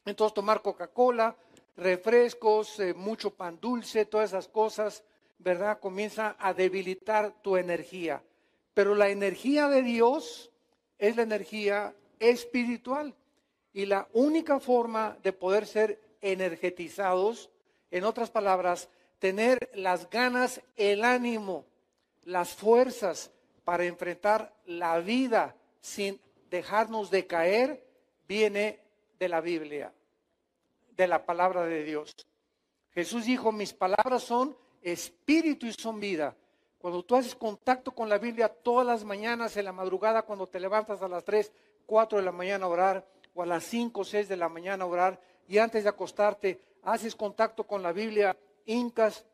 Entonces tomar Coca-Cola, refrescos, mucho pan dulce, todas esas cosas, ¿verdad? Comienza a debilitar tu energía. Pero la energía de Dios es la energía espiritual. Y la única forma de poder ser energetizados, en otras palabras, tener las ganas, el ánimo, las fuerzas para enfrentar la vida sin dejarnos de caer, viene de la Biblia, de la palabra de Dios. Jesús dijo, mis palabras son espíritu y son vida. Cuando tú haces contacto con la Biblia todas las mañanas, en la madrugada, cuando te levantas a las 3, 4 de la mañana a orar, o a las 5, 6 de la mañana a orar, y antes de acostarte, haces contacto con la Biblia, hincas,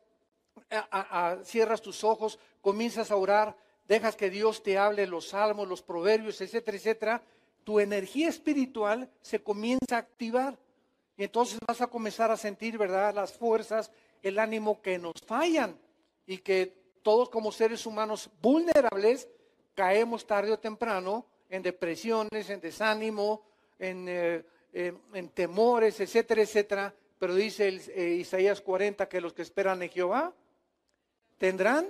cierras tus ojos, comienzas a orar, dejas que Dios te hable los salmos, los proverbios, etcétera, etcétera, tu energía espiritual se comienza a activar. Y entonces vas a comenzar a sentir, ¿verdad?, las fuerzas, el ánimo que nos fallan y que todos como seres humanos vulnerables caemos tarde o temprano en depresiones, en desánimo, en temores, etcétera, etcétera. Pero dice Isaías 40 que los que esperan en Jehová tendrán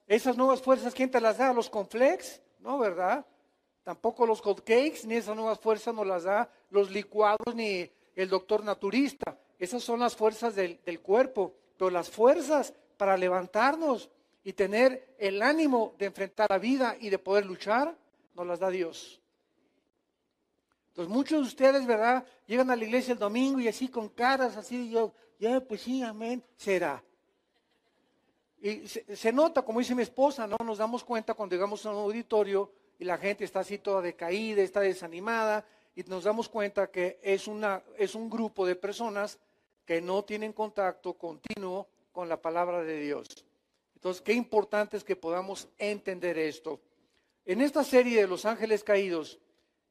esas nuevas fuerzas. ¿Quién te las da? ¿Los cornflakes? No, ¿verdad? Tampoco los hot cakes, ni esas nuevas fuerzas nos las da los licuados, ni el doctor naturista. Esas son las fuerzas del cuerpo, pero las fuerzas para levantarnos y tener el ánimo de enfrentar la vida y de poder luchar, nos las da Dios. Entonces muchos de ustedes, ¿verdad?, llegan a la iglesia el domingo y así con caras así, yo, ya pues sí, amén, será. Y se nota, como dice mi esposa, ¿no? Nos damos cuenta cuando llegamos a un auditorio y la gente está así toda decaída, está desanimada, y nos damos cuenta que es un grupo de personas que no tienen contacto continuo con la palabra de Dios. Entonces, qué importante es que podamos entender esto. En esta serie de los ángeles caídos,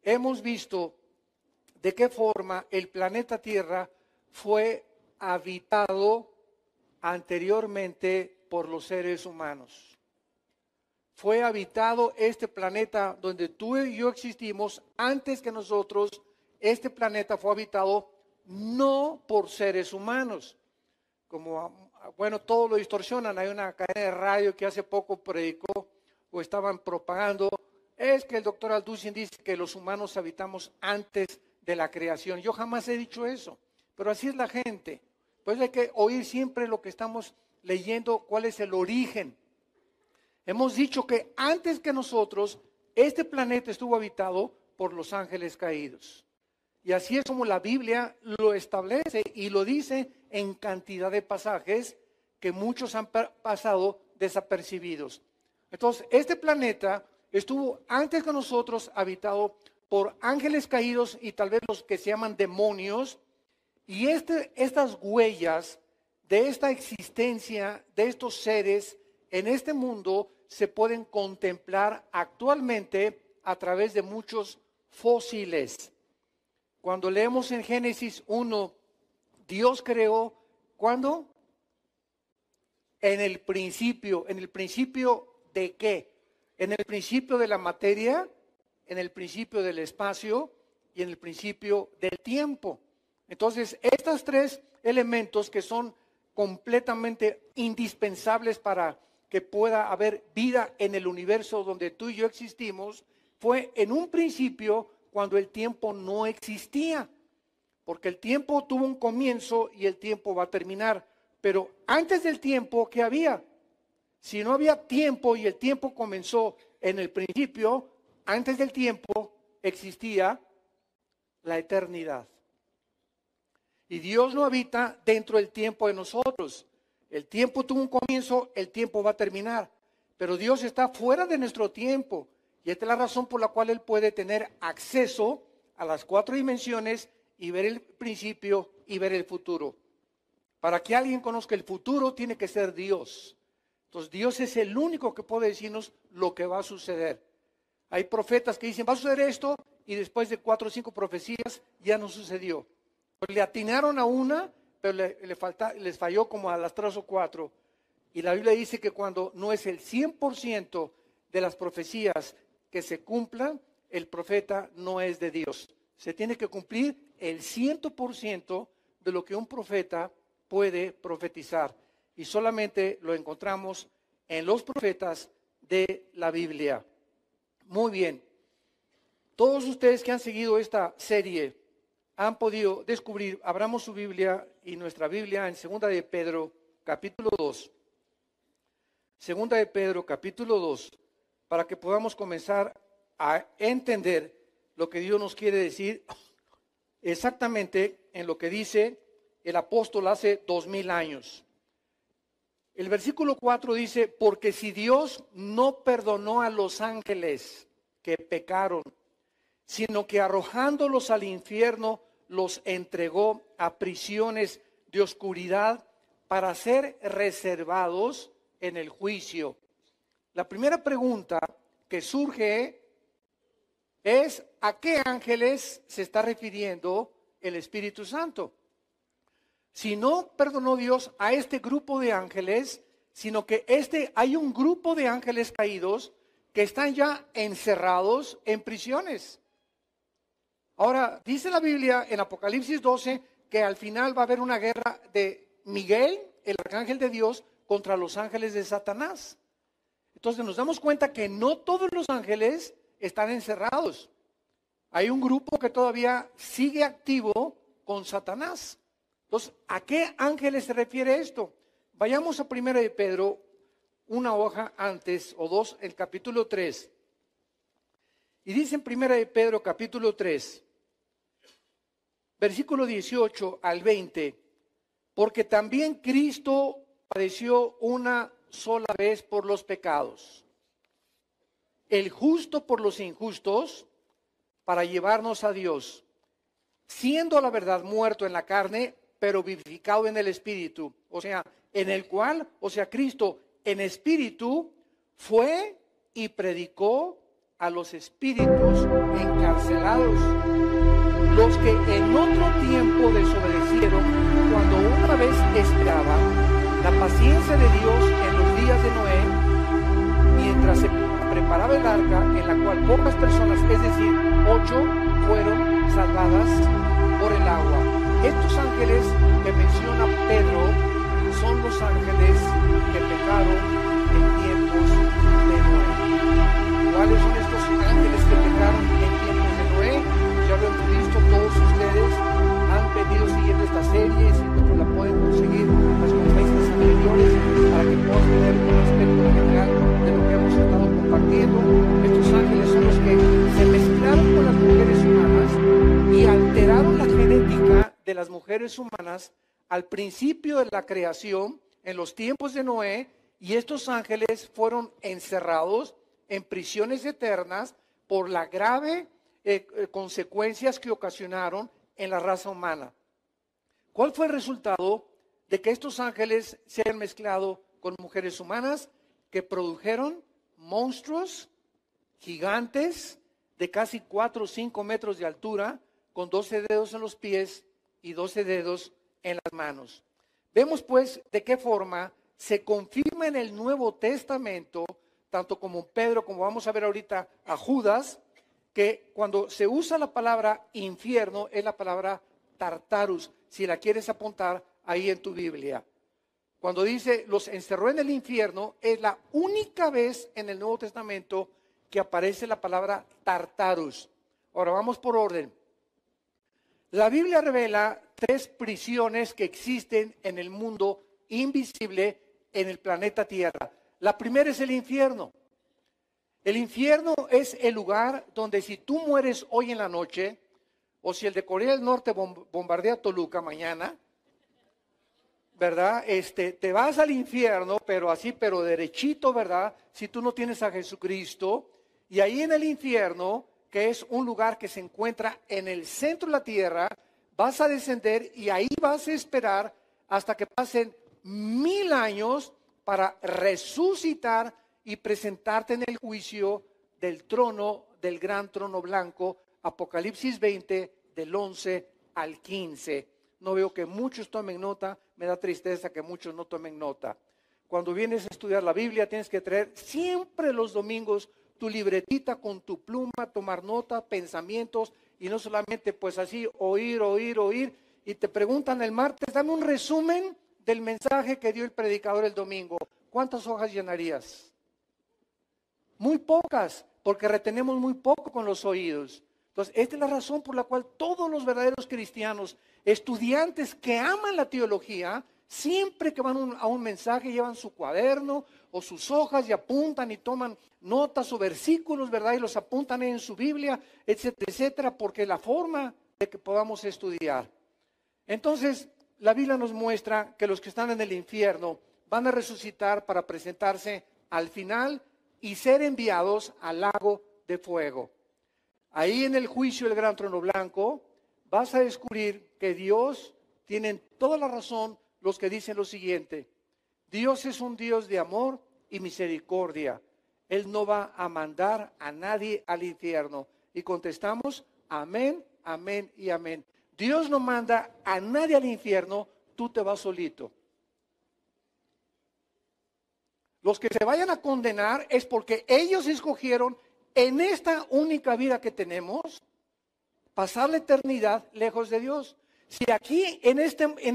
hemos visto de qué forma el planeta Tierra fue habitado anteriormente por los seres humanos. Fue habitado este planeta donde tú y yo existimos antes que nosotros. Este planeta fue habitado no por seres humanos. Como, bueno, todo lo distorsionan. Hay una cadena de radio que hace poco predicó o estaban propagando. Es que el doctor Alducin dice que los humanos habitamos antes de la creación. Yo jamás he dicho eso, pero así es la gente. Pues hay que oír siempre lo que estamos leyendo, cuál es el origen. Hemos dicho que antes que nosotros, este planeta estuvo habitado por los ángeles caídos. Y así es como la Biblia lo establece y lo dice en cantidad de pasajes que muchos han pasado desapercibidos. Entonces, este planeta estuvo antes que nosotros habitado por ángeles caídos y tal vez los que se llaman demonios. Y estas huellas de esta existencia de estos seres en este mundo se pueden contemplar actualmente a través de muchos fósiles. Cuando leemos en Génesis 1, Dios creó, ¿cuándo? En el principio ¿de qué? En el principio de la materia, en el principio del espacio y en el principio del tiempo. Entonces, estos tres elementos que son completamente indispensables para que pueda haber vida en el universo donde tú y yo existimos, fue en un principio cuando el tiempo no existía, porque el tiempo tuvo un comienzo y el tiempo va a terminar, pero antes del tiempo, ¿qué había? Si no había tiempo y el tiempo comenzó en el principio, antes del tiempo existía la eternidad. Y Dios no habita dentro del tiempo de nosotros. El tiempo tuvo un comienzo, el tiempo va a terminar. Pero Dios está fuera de nuestro tiempo. Y esta es la razón por la cual Él puede tener acceso a las 4 dimensiones y ver el principio y ver el futuro. Para que alguien conozca el futuro, tiene que ser Dios. Entonces, Dios es el único que puede decirnos lo que va a suceder. Hay profetas que dicen, va a suceder esto, y después de 4 o 5 profecías ya no sucedió. Pues le atinaron a una, pero les falló como a las 3 o 4. Y la Biblia dice que cuando no es el 100% de las profecías que se cumplan, el profeta no es de Dios. Se tiene que cumplir el 100% de lo que un profeta puede profetizar. Y solamente lo encontramos en los profetas de la Biblia. Muy bien. Todos ustedes que han seguido esta serie han podido descubrir, abramos su Biblia y nuestra Biblia en 2 de Pedro, capítulo 2. 2 de Pedro, capítulo 2, para que podamos comenzar a entender lo que Dios nos quiere decir exactamente en lo que dice el apóstol hace 2000 años. El versículo 4 dice, porque si Dios no perdonó a los ángeles que pecaron, sino que arrojándolos al infierno los entregó a prisiones de oscuridad para ser reservados en el juicio. La primera pregunta que surge es, ¿a qué ángeles se está refiriendo el Espíritu Santo? Si no perdonó Dios a este grupo de ángeles, sino que hay un grupo de ángeles caídos que están ya encerrados en prisiones. Ahora, dice la Biblia en Apocalipsis 12 que al final va a haber una guerra de Miguel, el arcángel de Dios, contra los ángeles de Satanás. Entonces nos damos cuenta que no todos los ángeles están encerrados. Hay un grupo que todavía sigue activo con Satanás. Entonces, ¿a qué ángeles se refiere esto? Vayamos a 1 de Pedro, una hoja antes o dos, el capítulo 3. Y dice en 1 de Pedro, capítulo 3, versículo 18 al 20, porque también Cristo padeció una sola vez por los pecados, el justo por los injustos, para llevarnos a Dios, siendo a la verdad muerto en la carne, pero vivificado en el Espíritu. O sea, en el cual, Cristo en Espíritu fue y predicó a los espíritus encarcelados, los que en otro tiempo desobedecieron, cuando una vez esperaban la paciencia de Dios en los días de Noé, mientras se preparaba el arca, en la cual pocas personas, es decir, 8, fueron salvadas por el agua. Estos ángeles que menciona Pedro son los ángeles que pecaron en tiempos de Noé. ¿Cuáles son estos ángeles que pecaron en tiempos de Noé? Ya lo hemos visto, todos ustedes han venido siguiendo esta serie, y si la pueden conseguir las conferencias anteriores para que puedan tener un aspecto general de lo que hemos estado compartiendo. Estos ángeles son los que se mezclaron con las mujeres humanas y alteraron la genética de las mujeres humanas al principio de la creación, en los tiempos de Noé, y estos ángeles fueron encerrados en prisiones eternas por las graves consecuencias que ocasionaron en la raza humana. ¿Cuál fue el resultado de que estos ángeles se hayan mezclado con mujeres humanas? Que produjeron monstruos gigantes de casi 4 o 5 metros de altura, con 12 dedos en los pies y 12 dedos en las manos. Vemos pues de qué forma se confirma en el Nuevo Testamento, tanto como Pedro, como vamos a ver ahorita a Judas, que cuando se usa la palabra infierno es la palabra Tartarus, si la quieres apuntar ahí en tu Biblia. Cuando dice los encerró en el infierno, es la única vez en el Nuevo Testamento que aparece la palabra Tartarus. Ahora vamos por orden. La Biblia revela 3 prisiones que existen en el mundo invisible en el planeta Tierra. La primera es el infierno. El infierno es el lugar donde si tú mueres hoy en la noche, o si el de Corea del Norte bombardea Toluca mañana, ¿verdad? Te vas al infierno, pero derechito, ¿verdad? Si tú no tienes a Jesucristo. Y ahí en el infierno, que es un lugar que se encuentra en el centro de la tierra, vas a descender y ahí vas a esperar hasta que pasen 1000 años para resucitar y presentarte en el juicio del trono, del gran trono blanco, Apocalipsis 20, del 11 al 15. No veo que muchos tomen nota, me da tristeza que muchos no tomen nota. Cuando vienes a estudiar la Biblia tienes que traer siempre los domingos tu libretita, con tu pluma, tomar nota, pensamientos, y no solamente pues así oír, y te preguntan el martes, dame un resumen del mensaje que dio el predicador el domingo. ¿Cuántas hojas llenarías? Muy pocas, porque retenemos muy poco con los oídos. Entonces, esta es la razón por la cual todos los verdaderos cristianos, estudiantes que aman la teología, siempre que van a un mensaje llevan su cuaderno o sus hojas y apuntan y toman notas o versículos, ¿verdad? Y los apuntan en su Biblia, etcétera, etcétera, porque es la forma de que podamos estudiar. Entonces, la Biblia nos muestra que los que están en el infierno van a resucitar para presentarse al final y ser enviados al lago de fuego. Ahí en el juicio del gran trono blanco vas a descubrir que Dios tiene toda la razón los que dicen lo siguiente: Dios es un Dios de amor y misericordia. Él no va a mandar a nadie al infierno. Y contestamos, amén, amén y amén. Dios no manda a nadie al infierno, tú te vas solito. Los que se vayan a condenar es porque ellos escogieron en esta única vida que tenemos pasar la eternidad lejos de Dios. Si aquí en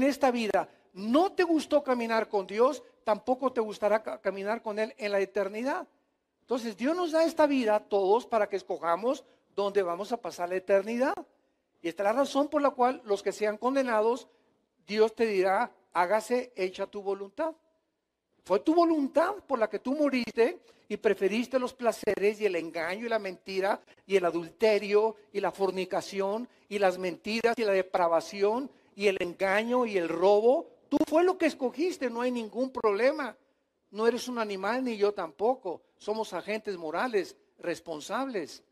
esta vida no te gustó caminar con Dios, tampoco te gustará caminar con Él en la eternidad. Entonces Dios nos da esta vida a todos para que escojamos dónde vamos a pasar la eternidad. Y esta es la razón por la cual los que sean condenados, Dios te dirá, hágase hecha tu voluntad. Fue tu voluntad por la que tú moriste y preferiste los placeres y el engaño y la mentira y el adulterio y la fornicación y las mentiras y la depravación y el engaño y el robo. Tú fue lo que escogiste, no hay ningún problema. No eres un animal ni yo tampoco. Somos agentes morales, responsables.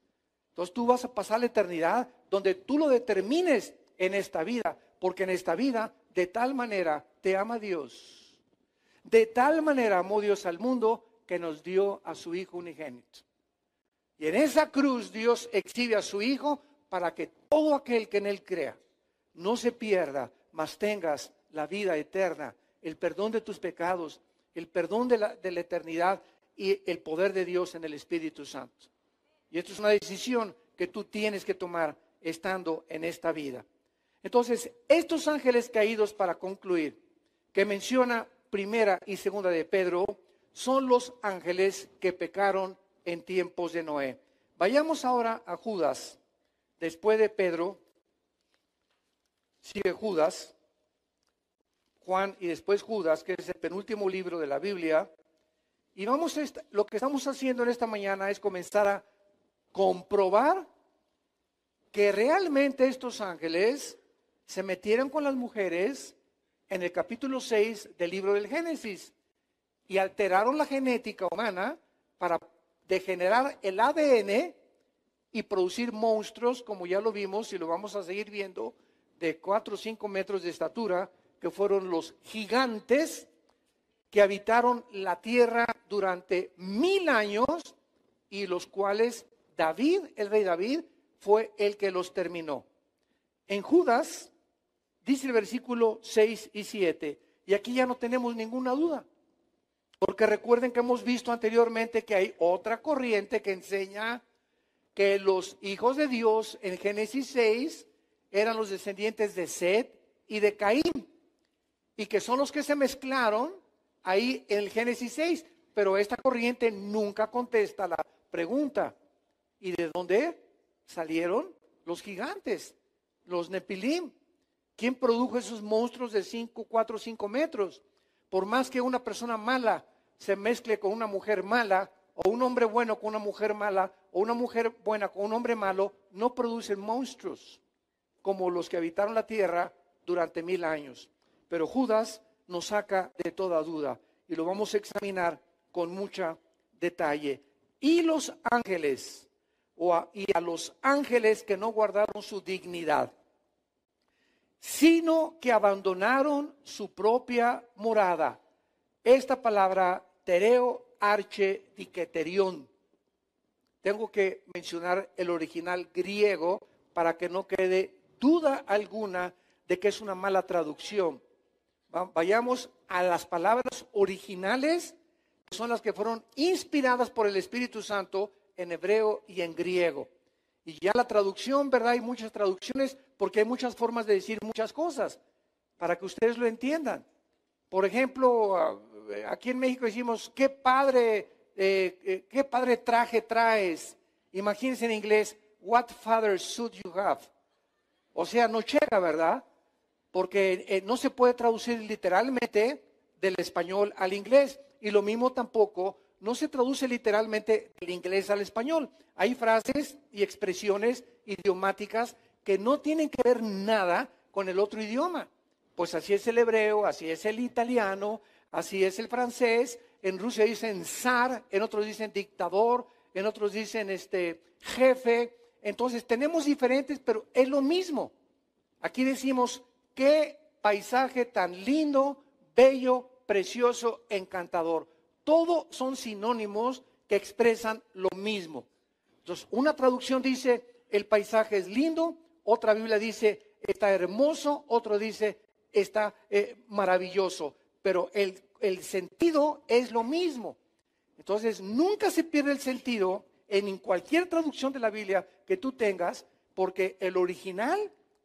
Entonces tú vas a pasar la eternidad donde tú lo determines en esta vida, porque en esta vida de tal manera te ama Dios. De tal manera amó Dios al mundo que nos dio a su Hijo unigénito. Y en esa cruz Dios exhibe a su Hijo para que todo aquel que en Él crea no se pierda, mas tengas la vida eterna, el perdón de tus pecados, el perdón de la eternidad y el poder de Dios en el Espíritu Santo. Y esto es una decisión que tú tienes que tomar estando en esta vida. Entonces, estos ángeles caídos, para concluir, que menciona Primera y Segunda de Pedro, son los ángeles que pecaron en tiempos de Noé. Vayamos ahora a Judas. Después de Pedro, sigue Judas, Juan y después Judas, que es el penúltimo libro de la Biblia. Y lo que estamos haciendo en esta mañana es comenzar a comprobar que realmente estos ángeles se metieron con las mujeres en el capítulo 6 del libro del Génesis y alteraron la genética humana para degenerar el ADN y producir monstruos, como ya lo vimos y lo vamos a seguir viendo, de 4 o 5 metros de estatura, que fueron los gigantes que habitaron la tierra durante 1000 años y los cuales David, el rey David, fue el que los terminó. En Judas dice el versículo 6 y 7, y aquí ya no tenemos ninguna duda, porque recuerden que hemos visto anteriormente que hay otra corriente que enseña que los hijos de Dios en Génesis 6 eran los descendientes de Set y de Caín, y que son los que se mezclaron ahí en el Génesis 6, pero esta corriente nunca contesta la pregunta, ¿y de dónde salieron los gigantes, los Nepilim? ¿Quién produjo esos monstruos de 5, 4, 5 metros? Por más que una persona mala se mezcle con una mujer mala, o un hombre bueno con una mujer mala, o una mujer buena con un hombre malo, no producen monstruos como los que habitaron la tierra durante 1000 años. Pero Judas nos saca de toda duda y lo vamos a examinar con mucho detalle. Y los ángeles, y a los ángeles que no guardaron su dignidad, sino que abandonaron su propia morada. Esta palabra, tereo arche diketerion. Tengo que mencionar el original griego para que no quede duda alguna de que es una mala traducción. Vayamos a las palabras originales, que son las que fueron inspiradas por el Espíritu Santo en hebreo y en griego. Y ya la traducción, ¿verdad? Hay muchas traducciones porque hay muchas formas de decir muchas cosas, para que ustedes lo entiendan. Por ejemplo, aquí en México decimos, qué padre traje traes. Imagínense en inglés, what father suit you have. O sea, no llega, ¿verdad? Porque no se puede traducir literalmente del español al inglés. Y lo mismo tampoco, no se traduce literalmente del inglés al español. Hay frases y expresiones idiomáticas que no tienen que ver nada con el otro idioma. Pues así es el hebreo, así es el italiano, así es el francés. En Rusia dicen zar, en otros dicen dictador, en otros dicen jefe. Entonces tenemos diferentes, pero es lo mismo. Aquí decimos, qué paisaje tan lindo, bello, precioso, encantador. Todo son sinónimos que expresan lo mismo. Entonces, una traducción dice, el paisaje es lindo, otra Biblia dice, está hermoso, otro dice, está maravilloso, pero el sentido es lo mismo. Entonces, nunca se pierde el sentido en cualquier traducción de la Biblia que tú tengas, porque el original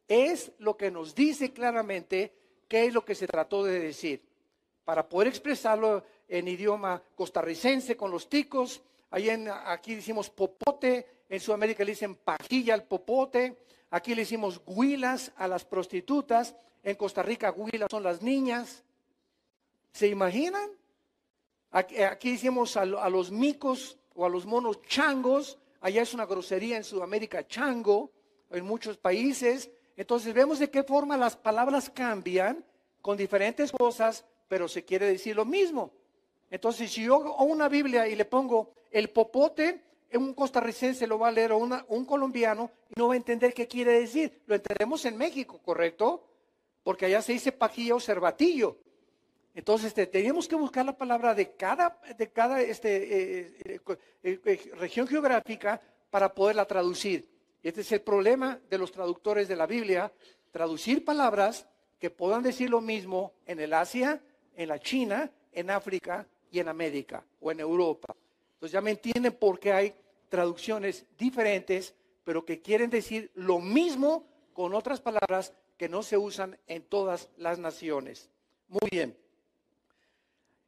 es lo que nos dice claramente qué es lo que se trató de decir. Para poder expresarlo en idioma costarricense con los ticos, aquí decimos popote, en Sudamérica le dicen pajilla al popote, aquí le decimos huilas a las prostitutas, en Costa Rica huilas son las niñas. ¿Se imaginan? Aquí decimos a los micos o a los monos changos, allá es una grosería en Sudamérica chango, en muchos países. Entonces vemos de qué forma las palabras cambian con diferentes cosas, pero se quiere decir lo mismo. Entonces si yo hago una Biblia y le pongo el popote, un costarricense lo va a leer o un colombiano y no va a entender qué quiere decir. Lo entendemos en México, ¿correcto? Porque allá se dice pajilla o cervatillo. Entonces tenemos que buscar la palabra de cada región geográfica para poderla traducir. Este es el problema de los traductores de la Biblia, traducir palabras que puedan decir lo mismo en el Asia, en la China, en África y en América o en Europa. Entonces ya me entienden por qué hay traducciones diferentes, pero que quieren decir lo mismo con otras palabras que no se usan en todas las naciones. Muy bien.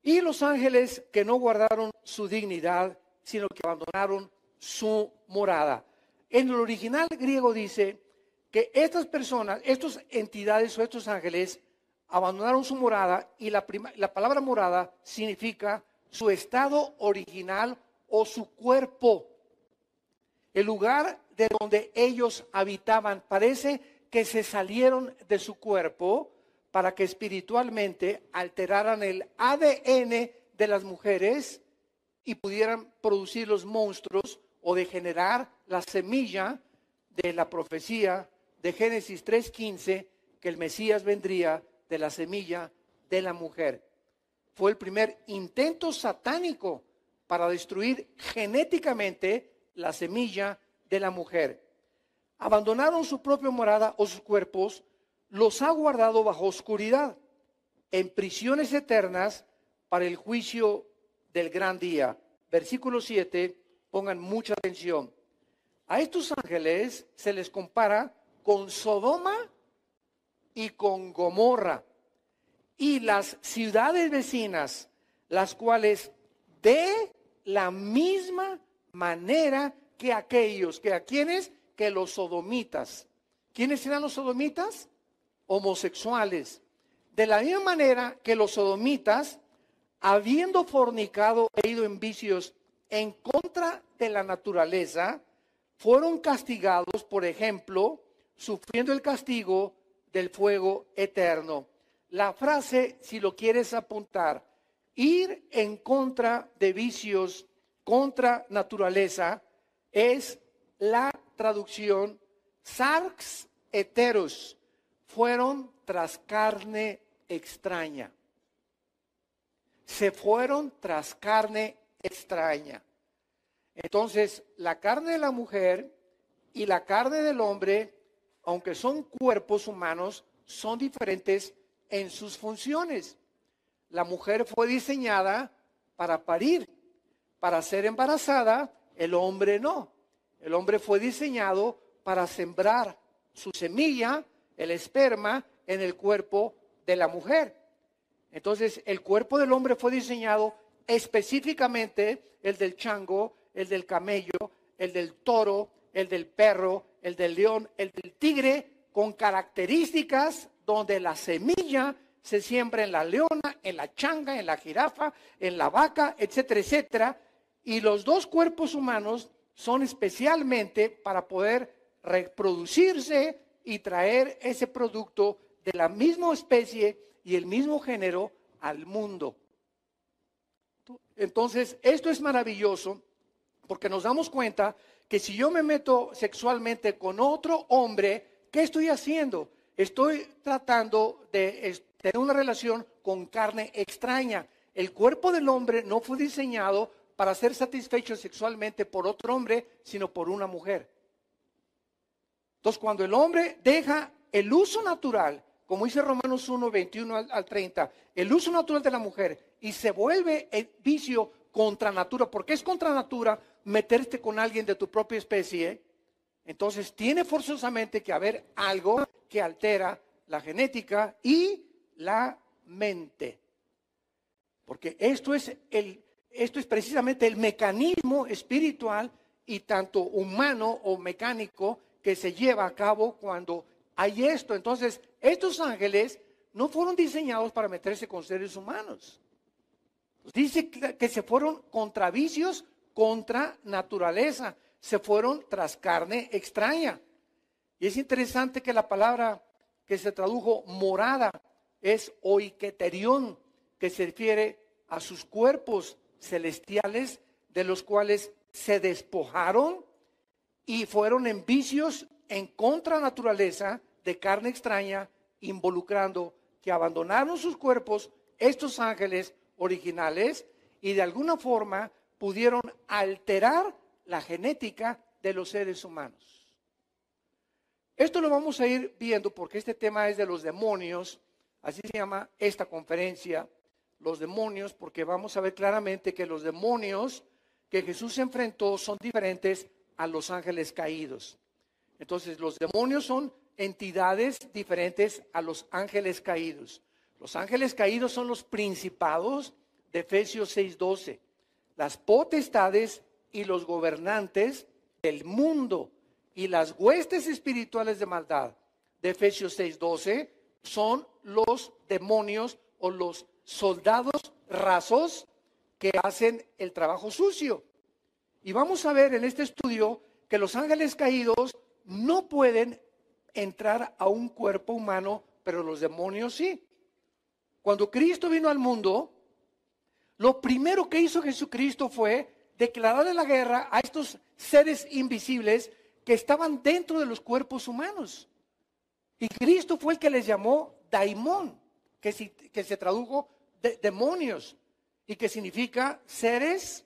Y los ángeles que no guardaron su dignidad, sino que abandonaron su morada. En el original griego dice que estas personas, estas entidades o estos ángeles abandonaron su morada y la palabra morada significa su estado original o su cuerpo. El lugar de donde ellos habitaban. Parece que se salieron de su cuerpo para que espiritualmente alteraran el ADN de las mujeres y pudieran producir los monstruos o degenerar la semilla de la profecía de Génesis 3:15, que el Mesías vendría de la semilla de la mujer. Fue el primer intento satánico para destruir genéticamente la semilla de la mujer. Abandonaron su propia morada o sus cuerpos, los ha guardado bajo oscuridad, en prisiones eternas para el juicio del gran día. Versículo 7, pongan mucha atención. A estos ángeles se les compara con Sodoma y con Gomorra y las ciudades vecinas, las cuales de la misma manera que aquellos, que a quienes, que los sodomitas. ¿Quiénes eran los sodomitas? Homosexuales. De la misma manera que los sodomitas, habiendo fornicado e ido en vicios en contra de la naturaleza, fueron castigados, por ejemplo, sufriendo el castigo del fuego eterno. La frase, si lo quieres apuntar, ir en contra de vicios, contra naturaleza, es la traducción sarx heteros. Fueron tras carne extraña. Se fueron tras carne extraña. Entonces, la carne de la mujer y la carne del hombre, aunque son cuerpos humanos, son diferentes en sus funciones. La mujer fue diseñada para parir, para ser embarazada. El hombre no. El hombre fue diseñado para sembrar su semilla, el esperma, en el cuerpo de la mujer. Entonces, el cuerpo del hombre fue diseñado específicamente, el del chango, el del camello, el del toro, el del perro, el del león, el del tigre, con características donde la semilla se siembra en la leona, en la changa, en la jirafa, en la vaca, etcétera, etcétera. Y los dos cuerpos humanos son especialmente para poder reproducirse y traer ese producto de la misma especie y el mismo género al mundo. Entonces, esto es maravilloso porque nos damos cuenta que si yo me meto sexualmente con otro hombre, ¿qué estoy haciendo? Estoy tratando de tener una relación con carne extraña. El cuerpo del hombre no fue diseñado para ser satisfecho sexualmente por otro hombre, sino por una mujer. Entonces, cuando el hombre deja el uso natural, como dice Romanos 1, 21 al 30, el uso natural de la mujer y se vuelve el vicio contra natura, porque es contra natura meterte con alguien de tu propia especie, entonces tiene forzosamente que haber algo que altera la genética y la mente. Porque esto es precisamente el mecanismo espiritual y tanto humano o mecánico que se lleva a cabo cuando hay esto. Entonces, estos ángeles no fueron diseñados para meterse con seres humanos. Dice que se fueron contra vicios, contra naturaleza. Se fueron tras carne extraña. Y es interesante que la palabra que se tradujo morada es oiketerión, que se refiere a sus cuerpos celestiales, de los cuales se despojaron y fueron en vicios en contra naturaleza de carne extraña, involucrando que abandonaron sus cuerpos, estos ángeles originales, y de alguna forma pudieron alterar la genética de los seres humanos. Esto lo vamos a ir viendo porque este tema es de los demonios, así se llama esta conferencia, los demonios, porque vamos a ver claramente que los demonios que Jesús enfrentó son diferentes a los ángeles caídos. Entonces, los demonios son entidades diferentes a los ángeles caídos. Los ángeles caídos son los principados de Efesios 6:12, las potestades y los gobernantes del mundo y las huestes espirituales de maldad de Efesios 6:12 son los demonios o los soldados rasos que hacen el trabajo sucio. Y vamos a ver en este estudio que los ángeles caídos no pueden entrar a un cuerpo humano, pero los demonios sí. Cuando Cristo vino al mundo, lo primero que hizo Jesucristo fue declararle la guerra a estos seres invisibles que estaban dentro de los cuerpos humanos. Y Cristo fue el que les llamó daimón, que se tradujo de demonios y que significa seres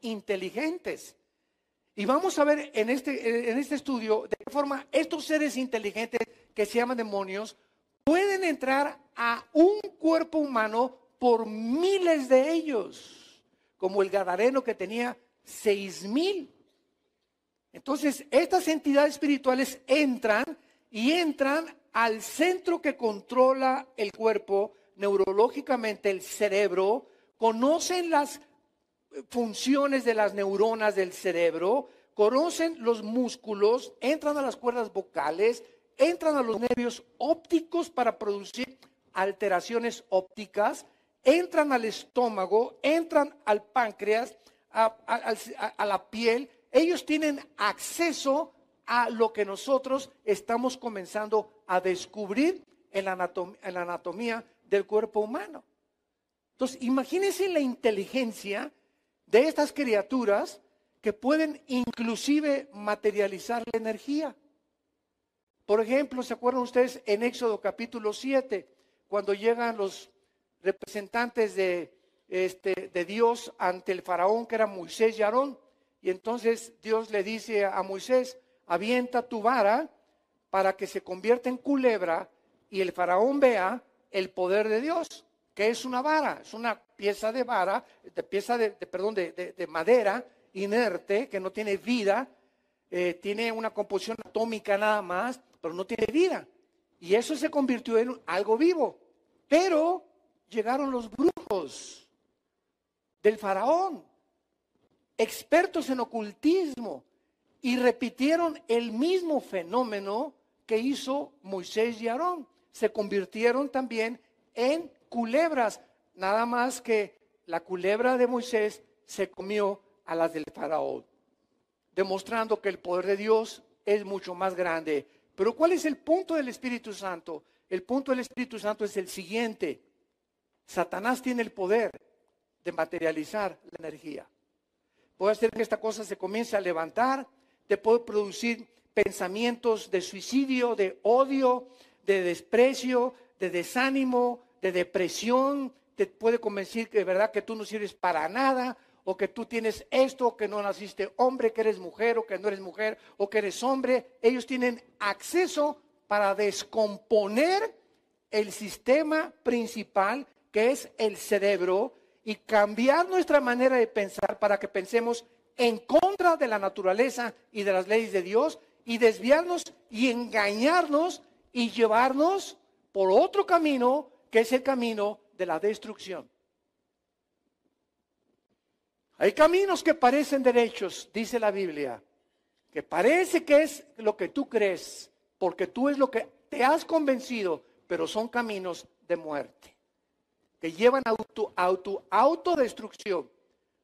inteligentes. Y vamos a ver en este estudio de qué forma estos seres inteligentes que se llaman demonios pueden entrar a un cuerpo humano por miles de ellos, como el gadareno que tenía 6,000. Entonces, estas entidades espirituales entran al centro que controla el cuerpo, neurológicamente el cerebro, conocen las funciones de las neuronas del cerebro, conocen los músculos, entran a las cuerdas vocales, entran a los nervios ópticos para producir alteraciones ópticas, entran al estómago, entran al páncreas, a la piel. Ellos tienen acceso a lo que nosotros estamos comenzando a descubrir en la anatomía del cuerpo humano. Entonces, imagínense la inteligencia de estas criaturas que pueden inclusive materializar la energía. Por ejemplo, ¿se acuerdan ustedes en Éxodo capítulo 7, cuando llegan los representantes de Dios ante el faraón, que era Moisés y Aarón? Y entonces Dios le dice a Moisés: avienta tu vara para que se convierta en culebra y el faraón vea el poder de Dios. ¿Qué es una vara? Es una pieza de madera inerte, que no tiene vida, tiene una composición atómica nada más, pero no tiene vida. Y eso se convirtió en algo vivo. Pero llegaron los brujos del faraón, expertos en ocultismo, y repitieron el mismo fenómeno que hizo Moisés y Aarón. Se convirtieron también en culebras, nada más que la culebra de Moisés se comió a las del faraón, demostrando que el poder de Dios es mucho más grande. Pero ¿cuál es el punto del Espíritu Santo? El punto del Espíritu Santo es el siguiente: Satanás tiene el poder de materializar la energía. Puede hacer que esta cosa se comience a levantar, te puede producir pensamientos de suicidio, de odio, de desprecio, de desánimo, de depresión. Te puede convencer que de verdad que tú no sirves para nada, o que tú tienes esto, que no naciste hombre, que eres mujer, o que no eres mujer, o que eres hombre. Ellos tienen acceso para descomponer el sistema principal, que es el cerebro, y cambiar nuestra manera de pensar para que pensemos en contra de la naturaleza y de las leyes de Dios, y desviarnos y engañarnos y llevarnos por otro camino, que es el camino de la destrucción. Hay caminos que parecen derechos, dice la Biblia, que parece que es lo que tú crees, porque tú es lo que te has convencido, pero son caminos de muerte, que llevan a tu autodestrucción,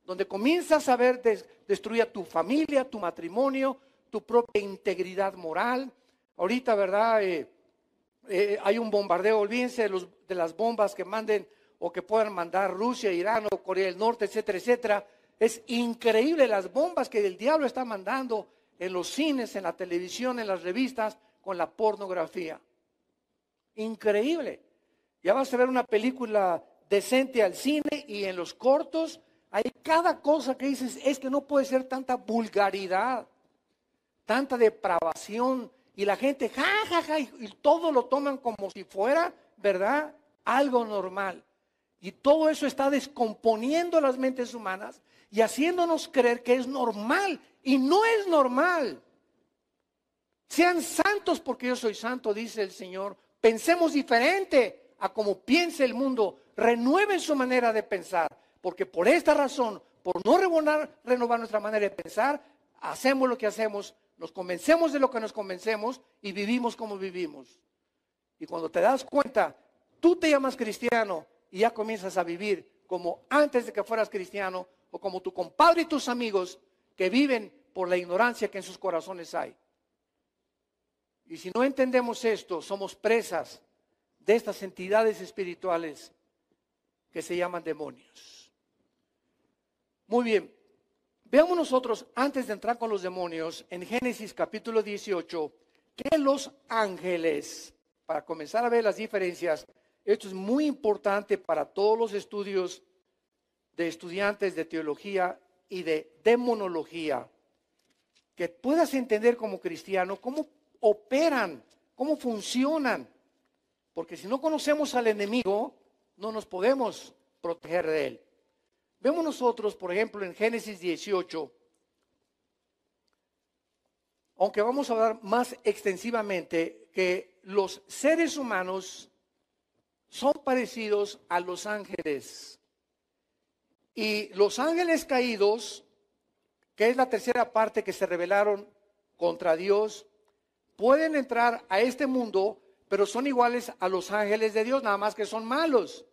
donde comienzas a ver destruir a tu familia, tu matrimonio, tu propia integridad moral. Ahorita, ¿verdad? Hay un bombardeo, olvídense de las bombas que manden o que puedan mandar Rusia, Irán o Corea del Norte, etcétera, etcétera. Es increíble las bombas que el diablo está mandando en los cines, en la televisión, en las revistas, con la pornografía. Increíble. Ya vas a ver una película decente al cine y en los cortos hay cada cosa que dices, es que no puede ser tanta vulgaridad, tanta depravación, y la gente y todo lo toman como si fuera, ¿verdad?, algo normal. Y todo eso está descomponiendo las mentes humanas y haciéndonos creer que es normal, y no es normal. Sean santos porque yo soy santo, dice el Señor. Pensemos diferente a como piensa el mundo. Renueven su manera de pensar, porque por esta razón, por no renovar nuestra manera de pensar, hacemos lo que hacemos, nos convencemos de lo que nos convencemos y vivimos como vivimos. Y cuando te das cuenta, tú te llamas cristiano y ya comienzas a vivir como antes de que fueras cristiano, o como tu compadre y tus amigos que viven por la ignorancia que en sus corazones hay. Y si no entendemos esto, somos presas de estas entidades espirituales que se llaman demonios. Muy bien, veamos nosotros, antes de entrar con los demonios, en Génesis capítulo 18, que los ángeles, para comenzar a ver las diferencias, esto es muy importante para todos los estudios de estudiantes de teología y de demonología, que puedas entender como cristiano cómo operan, cómo funcionan, porque si no conocemos al enemigo, no nos podemos proteger de él. Vemos nosotros, por ejemplo, en Génesis 18, aunque vamos a hablar más extensivamente, que los seres humanos son parecidos a los ángeles. Y los ángeles caídos, que es la tercera parte que se rebelaron contra Dios, pueden entrar a este mundo, pero son iguales a los ángeles de Dios, nada más que son malos,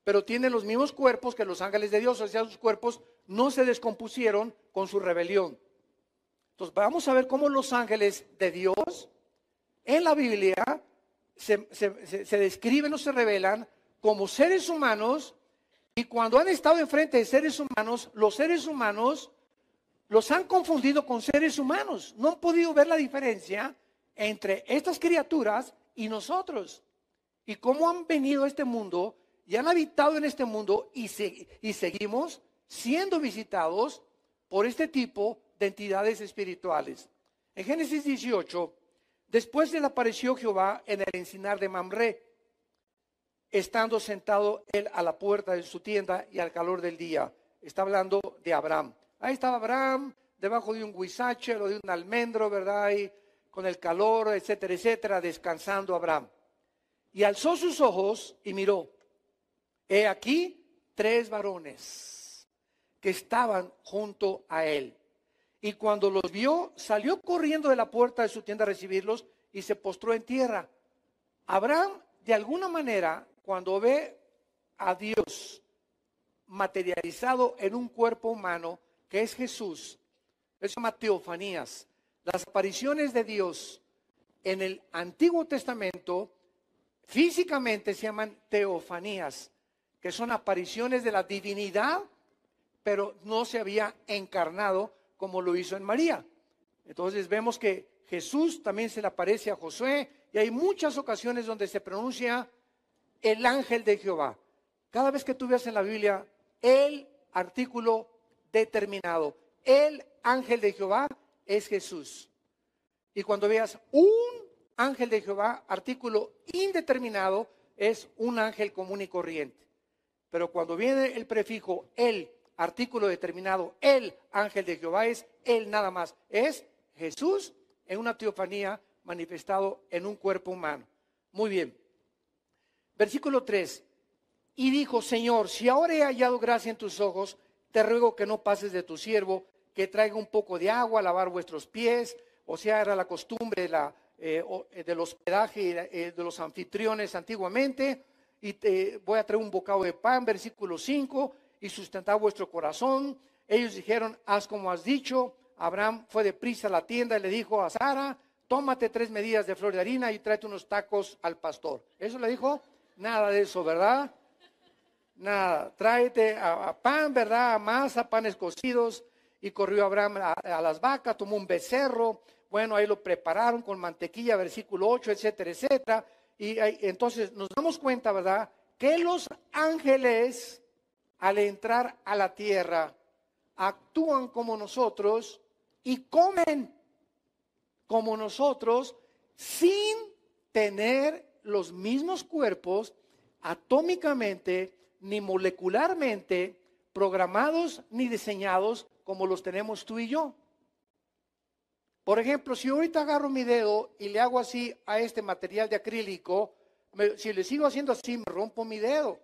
pero tienen los mismos cuerpos que los ángeles de Dios, o sea, sus cuerpos no se descompusieron con su rebelión. Entonces vamos a ver cómo los ángeles de Dios en la Biblia se describen o se revelan como seres humanos, y cuando han estado enfrente de seres humanos, los seres humanos los han confundido con seres humanos. No han podido ver la diferencia entre estas criaturas y nosotros. Y cómo han venido a este mundo y han habitado en este mundo y seguimos siendo visitados por este tipo de entidades espirituales. En Génesis 18, después le apareció Jehová en el encinar de Mamré, estando sentado él a la puerta de su tienda y al calor del día. Está hablando de Abraham. Ahí estaba Abraham, debajo de un huizache o de un almendro, ¿verdad? Ahí, con el calor, etcétera, etcétera, descansando Abraham. Y alzó sus ojos y miró. He aquí 3 varones que estaban junto a él. Y cuando los vio, salió corriendo de la puerta de su tienda a recibirlos y se postró en tierra. Abraham, de alguna manera, cuando ve a Dios materializado en un cuerpo humano, que es Jesús, eso se llama teofanías. Las apariciones de Dios en el Antiguo Testamento físicamente se llaman teofanías, que son apariciones de la divinidad, pero no se había encarnado como lo hizo en María. Entonces vemos que Jesús también se le aparece a Josué y hay muchas ocasiones donde se pronuncia el ángel de Jehová. Cada vez que tú veas en la Biblia el artículo determinado, el ángel de Jehová es Jesús. Y cuando veas un ángel de Jehová, artículo indeterminado, es un ángel común y corriente. Pero cuando viene el prefijo el, artículo determinado, el ángel de Jehová, es él nada más. Es Jesús en una teofanía manifestado en un cuerpo humano. Muy bien. Versículo 3. Y dijo, Señor, si ahora he hallado gracia en tus ojos, te ruego que no pases de tu siervo, que traiga un poco de agua a lavar vuestros pies. O sea, era la costumbre del hospedaje de los anfitriones antiguamente. Y te voy a traer un bocado de pan, versículo 5, y sustentar vuestro corazón. Ellos dijeron, haz como has dicho. Abraham fue deprisa a la tienda y le dijo a Sara, tómate 3 medidas de flor de harina y tráete unos tacos al pastor. ¿Eso le dijo? Nada de eso, ¿verdad? Nada, tráete a pan, ¿verdad? A masa, panes cocidos. Y corrió Abraham a las vacas, tomó un becerro. Bueno, ahí lo prepararon con mantequilla, versículo 8, etcétera, etcétera. Y entonces nos damos cuenta, ¿verdad? Que los ángeles, al entrar a la tierra, actúan como nosotros y comen como nosotros sin tener los mismos cuerpos atómicamente ni molecularmente programados ni diseñados como los tenemos tú y yo. Por ejemplo, si ahorita agarro mi dedo y le hago así a este material de acrílico, si le sigo haciendo así, me rompo mi dedo.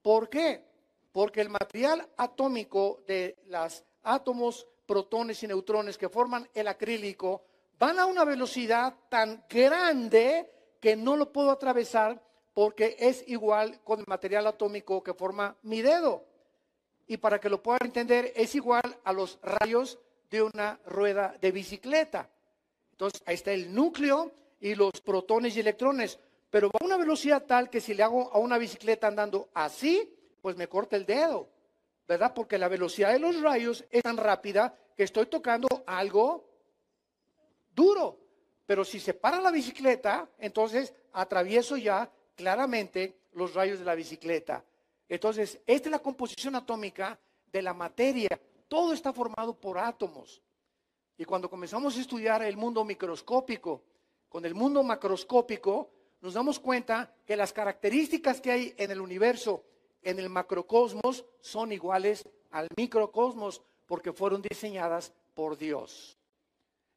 ¿Por qué? Porque el material atómico de los átomos, protones y neutrones que forman el acrílico van a una velocidad tan grande que no lo puedo atravesar porque es igual con el material atómico que forma mi dedo. Y para que lo puedan entender, es igual a los rayos de una rueda de bicicleta. Entonces, ahí está el núcleo y los protones y electrones. Pero va a una velocidad tal que si le hago a una bicicleta andando así, pues me corta el dedo, ¿verdad? Porque la velocidad de los rayos es tan rápida que estoy tocando algo duro. Pero si se para la bicicleta, entonces atravieso ya claramente los rayos de la bicicleta. Entonces, esta es la composición atómica de la materia. Todo está formado por átomos. Y cuando comenzamos a estudiar el mundo microscópico, con el mundo macroscópico, nos damos cuenta que las características que hay en el universo, en el macrocosmos, son iguales al microcosmos, porque fueron diseñadas por Dios.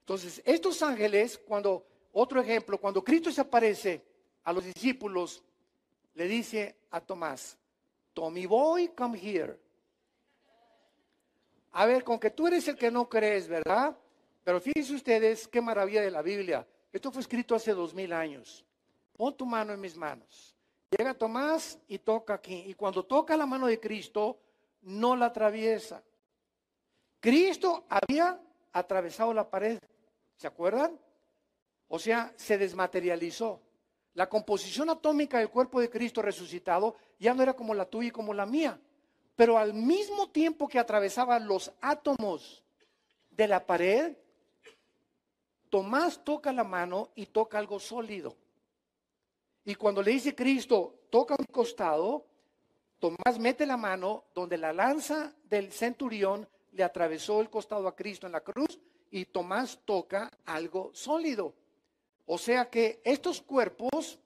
Entonces, estos ángeles, otro ejemplo, cuando Cristo se aparece a los discípulos, le dice a Tomás, Tommy boy, come here. A ver, con que tú eres el que no crees, ¿verdad? Pero fíjense ustedes qué maravilla de la Biblia. Esto fue escrito hace 2000 años. Pon tu mano en mis manos. Llega Tomás y toca aquí. Y cuando toca la mano de Cristo, no la atraviesa. Cristo había atravesado la pared. ¿Se acuerdan? O sea, se desmaterializó. La composición atómica del cuerpo de Cristo resucitado ya no era como la tuya y como la mía. Pero al mismo tiempo que atravesaba los átomos de la pared, Tomás toca la mano y toca algo sólido. Y cuando le dice Cristo, toca mi costado, Tomás mete la mano donde la lanza del centurión le atravesó el costado a Cristo en la cruz y Tomás toca algo sólido. O sea que estos cuerpos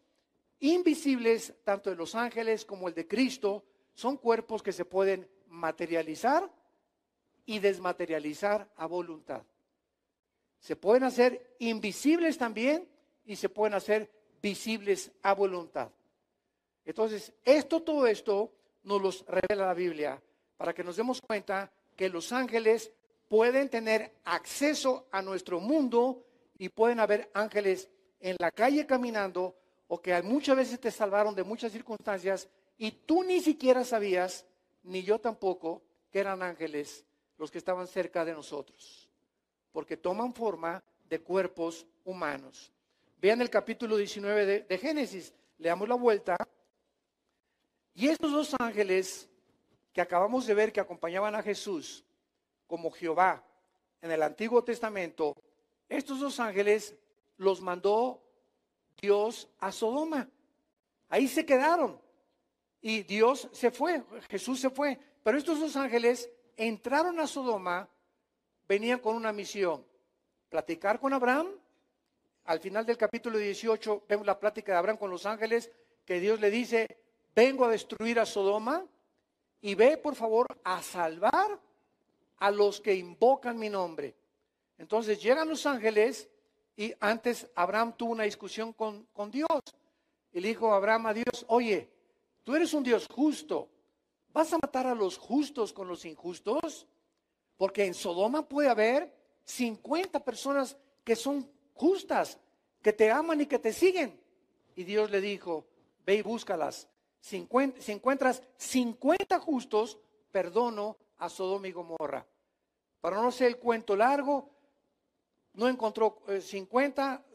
invisibles, tanto de los ángeles como el de Cristo, son cuerpos que se pueden materializar y desmaterializar a voluntad. Se pueden hacer invisibles también y se pueden hacer visibles a voluntad. Entonces, todo esto nos los revela la Biblia para que nos demos cuenta que los ángeles pueden tener acceso a nuestro mundo y pueden haber ángeles en la calle caminando o que muchas veces te salvaron de muchas circunstancias y tú ni siquiera sabías, ni yo tampoco, que eran ángeles los que estaban cerca de nosotros, porque toman forma de cuerpos humanos. Vean el capítulo 19 de Génesis, le damos la vuelta. Y estos dos ángeles que acabamos de ver que acompañaban a Jesús como Jehová en el Antiguo Testamento, estos dos ángeles los mandó Dios a Sodoma. Ahí se quedaron y Dios se fue, Jesús se fue. Pero estos dos ángeles entraron a Sodoma, venían con una misión: platicar con Abraham. Al final del capítulo 18 vemos la plática de Abraham con los ángeles, que Dios le dice: vengo a destruir a Sodoma y ve por favor a salvar a los que invocan mi nombre. Entonces llegan los ángeles y antes Abraham tuvo una discusión con Dios. Y le dijo Abraham a Dios: oye, tú eres un Dios justo, ¿vas a matar a los justos con los injustos? Porque en Sodoma puede haber 50 personas que son justas, que te aman y que te siguen. Y Dios le dijo: ve y búscalas. Si encuentras 50 justos, perdono a Sodoma y Gomorra. Para no hacer el cuento largo, no encontró 50,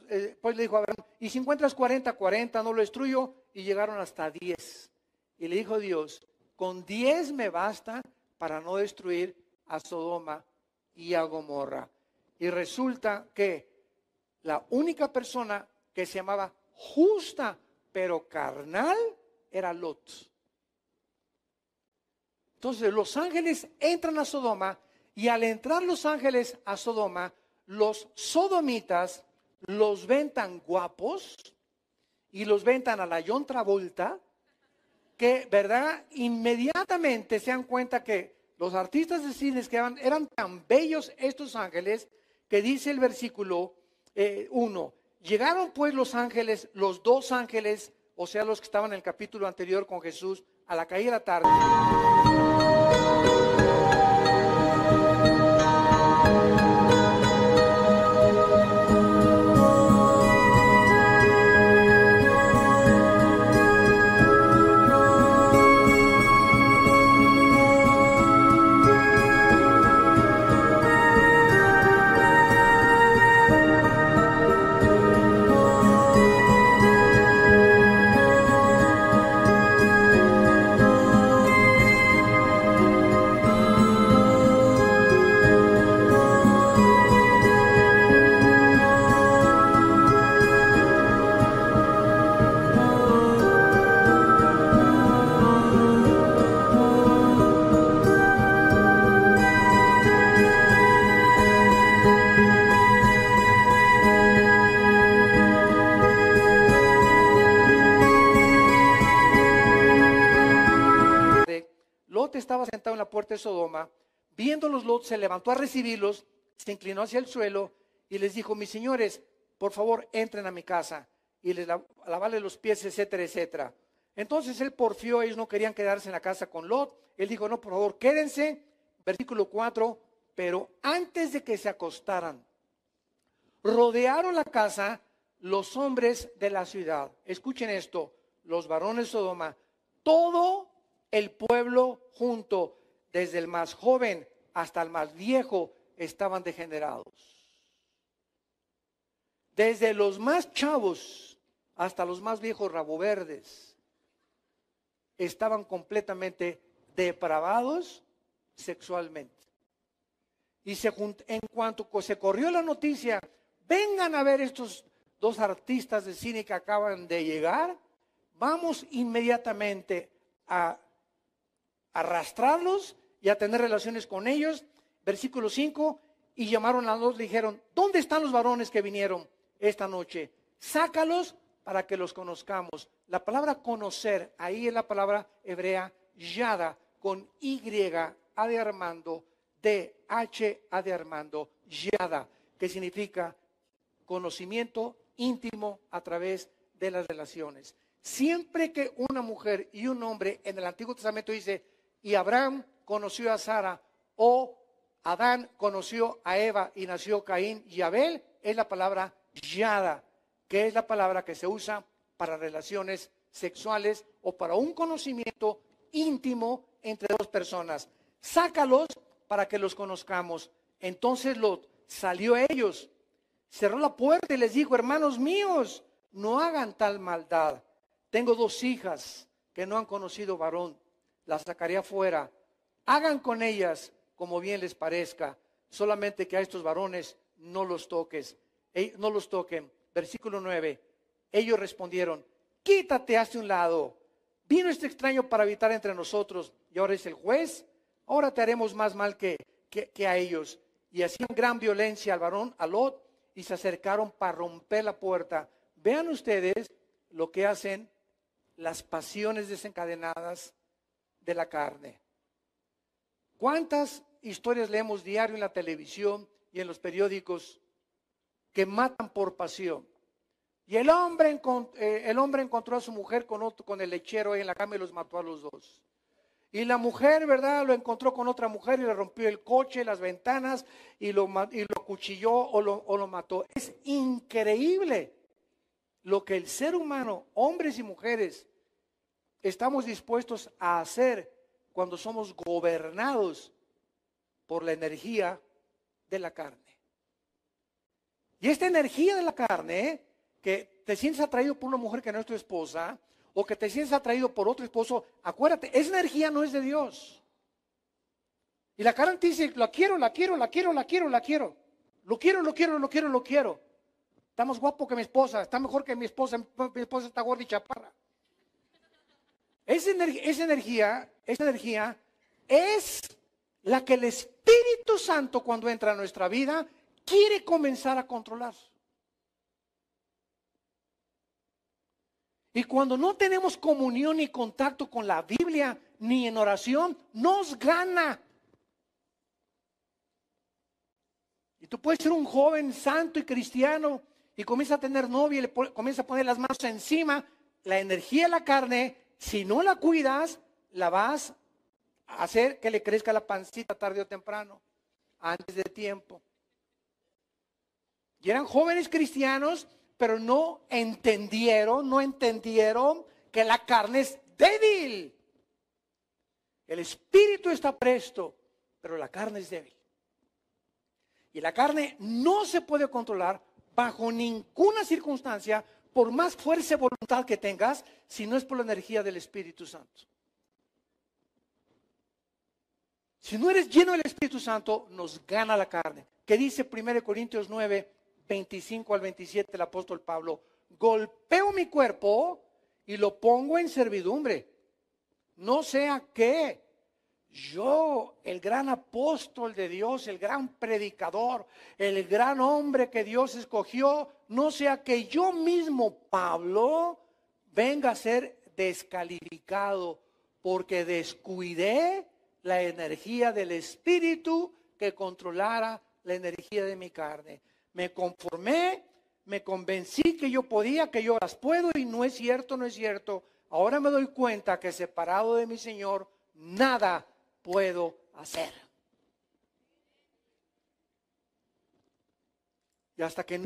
pues le dijo a Abraham: y si encuentras 40, no lo destruyo. Y llegaron hasta 10. Y le dijo Dios: con 10 me basta para no destruir a Sodoma y a Gomorra. Y resulta que la única persona que se llamaba justa pero carnal era Lot. Entonces los ángeles entran a Sodoma, y al entrar los ángeles a Sodoma, los sodomitas los ven tan guapos y los ven tan a la John Travolta que, ¿verdad?, inmediatamente se dan cuenta que los artistas de cine que eran tan bellos estos ángeles, que dice el versículo 1: llegaron pues los ángeles, los dos ángeles, o sea, los que estaban en el capítulo anterior con Jesús, a la caída de la tarde. Lot estaba sentado en la puerta de Sodoma, viéndolos. Lot se levantó a recibirlos, se inclinó hacia el suelo y les dijo: mis señores, por favor, entren a mi casa y les lavarle los pies, etcétera, etcétera. Entonces él porfió, ellos no querían quedarse en la casa con Lot. Él dijo: no, por favor, quédense. Versículo 4, pero antes de que se acostaran, rodearon la casa los hombres de la ciudad. Escuchen esto: los varones de Sodoma, todo el pueblo junto, desde el más joven hasta el más viejo, estaban degenerados. Desde los más chavos hasta los más viejos raboverdes estaban completamente depravados sexualmente. Y en cuanto se corrió la noticia: vengan a ver estos dos artistas de cine que acaban de llegar, vamos inmediatamente a arrastrarlos y a tener relaciones con ellos. Versículo 5, y llamaron a los, le dijeron: ¿dónde están los varones que vinieron esta noche? Sácalos para que los conozcamos. La palabra conocer, ahí es la palabra hebrea yada, con Y, A de Armando, D-H-A de Armando, Yada, que significa conocimiento íntimo a través de las relaciones. Siempre que una mujer y un hombre en el Antiguo Testamento dice, y Abraham conoció a Sara, o Adán conoció a Eva y nació Caín y Abel, es la palabra Yada, que es la palabra que se usa para relaciones sexuales o para un conocimiento íntimo entre dos personas. Sácalos para que los conozcamos. Entonces Lot salió a ellos, cerró la puerta y les dijo, hermanos míos, no hagan tal maldad. Tengo 2 hijas que no han conocido varón, las sacaré afuera. Hagan con ellas como bien les parezca, solamente que a estos varones no los toques, no los toquen. Versículo 9. Ellos respondieron, quítate hacia un lado. Vino este extraño para habitar entre nosotros y ahora es el juez. Ahora te haremos más mal que a ellos. Y hacían gran violencia al varón, a Lot, y se acercaron para romper la puerta. Vean ustedes lo que hacen las pasiones desencadenadas de la carne. ¿Cuántas historias leemos diario en la televisión y en los periódicos que matan por pasión? Y el hombre encontró a su mujer con el lechero ahí en la cama y los mató a los 2. Y la mujer, ¿verdad?, lo encontró con otra mujer y le rompió el coche, las ventanas y lo acuchilló o lo mató. Es increíble lo que el ser humano, hombres y mujeres, estamos dispuestos a hacer cuando somos gobernados por la energía de la carne. Y esta energía de la carne, que te sientes atraído por una mujer que no es tu esposa, o que te sientes atraído por otro esposo, acuérdate, esa energía no es de Dios. Y la carne te dice, la quiero. Lo quiero. Está más guapo que mi esposa, está mejor que mi esposa está gorda y chaparra. Esa energía es la que el Espíritu Santo, cuando entra a nuestra vida, quiere comenzar a controlar. Y cuando no tenemos comunión ni contacto con la Biblia, ni en oración, nos gana. Y tú puedes ser un joven santo y cristiano y comienza a tener novia y le comienza a poner las manos encima. La energía de la carne, si no la cuidas, la vas a hacer que le crezca la pancita tarde o temprano, antes de tiempo. Y eran jóvenes cristianos, pero no entendieron que la carne es débil. El espíritu está presto, pero la carne es débil. Y la carne no se puede controlar bajo ninguna circunstancia, por más fuerza y voluntad que tengas, si no es por la energía del Espíritu Santo. Si no eres lleno del Espíritu Santo, nos gana la carne. ¿Qué dice 1 Corintios 9, 25 al 27 el apóstol Pablo? Golpeo mi cuerpo y lo pongo en servidumbre. No sea que yo, el gran apóstol de Dios, el gran predicador, el gran hombre que Dios escogió, no sea que yo mismo, Pablo, venga a ser descalificado porque descuidé la energía del Espíritu que controlara la energía de mi carne. Me conformé, me convencí que yo podía, que yo las puedo y no es cierto. Ahora me doy cuenta que separado de mi Señor, nada puedo hacer. Y hasta que